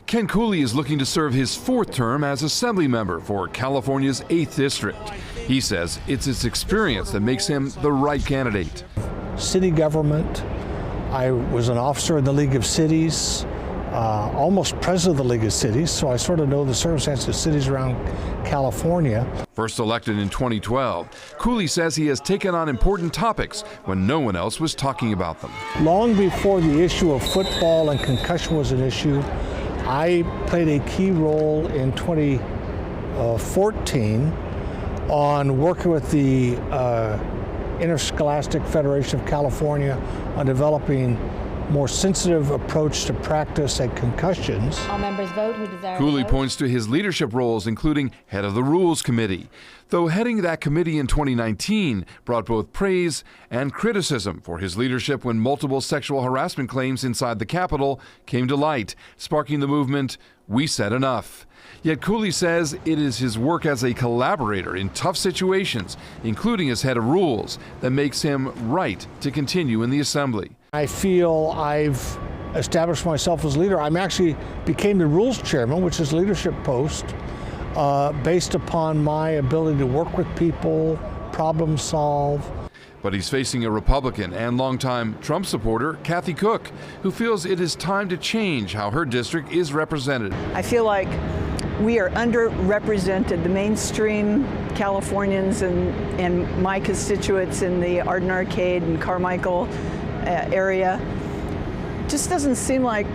Ken Cooley is looking to serve his 4th term as Assembly member for California's 8th District. He says it's his experience that makes him the right candidate. City government, I was an officer in the League of Cities, almost president of the League of Cities, so I sort of know the circumstances of cities around California. First elected in 2012, Cooley says he has taken on important topics when no one else was talking about them. Long before the issue of football and concussion was an issue, I played a key role in 2014 on working with the Interscholastic Federation of California on developing more sensitive approach to practice at concussions. All members vote who desire to Cooley vote. points to his leadership roles, including head of the Rules Committee, though heading that committee in 2019 brought both praise and criticism for his leadership when multiple sexual harassment claims inside the Capitol came to light, sparking the movement, "We Said Enough." Yet Cooley says it is his work as a collaborator in tough situations, including as head of Rules, that makes him right to continue in the Assembly. I feel I've established myself as leader. I'm actually became the Rules Chairman, which is a leadership post, based upon my ability to work with people, problem solve. But he's facing a Republican and longtime Trump supporter, Kathy Cook, who feels it is time to change how her district is represented. I feel like we are underrepresented. The mainstream Californians and my constituents in the Arden Arcade and Carmichael area just doesn't seem like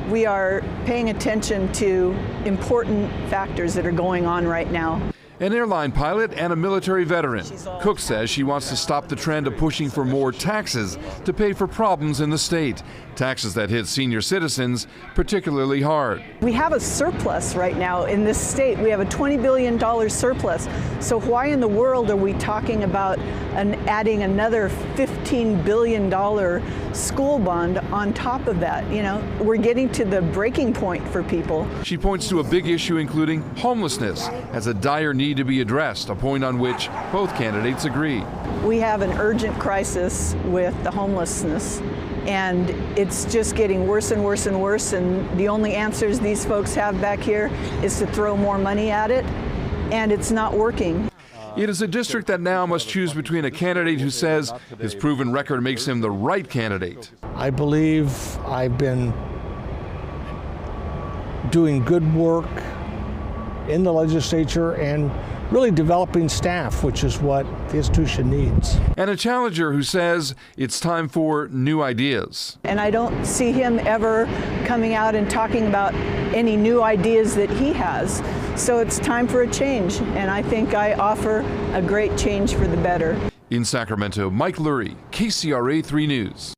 we are paying attention to important factors that are going on right now. An airline pilot and a military veteran, Cook says she wants to stop the trend of pushing for more taxes to pay for problems in the state, taxes that hit senior citizens particularly hard. We have a surplus right now in this state. We have a $20 billion surplus. So why in the world are we talking about adding another $15 billion school bond on top of that? You know, we're getting to the breaking point for people. She points to a big issue including homelessness as a dire need to be addressed, a point on which both candidates agree. We have an urgent crisis with the homelessness, and it's just getting worse and worse and worse, and the only answers these folks have back here is to throw more money at it, and it's not working. It is a district that now must choose between a candidate who says his proven record makes him the right candidate. I believe I've been doing good work in the legislature and really developing staff, which is what the institution needs. And a challenger who says it's time for new ideas. And I don't see him ever coming out and talking about any new ideas that he has. So it's time for a change, and I think I offer a great change for the better. In Sacramento, Mike Lurie, KCRA 3 News.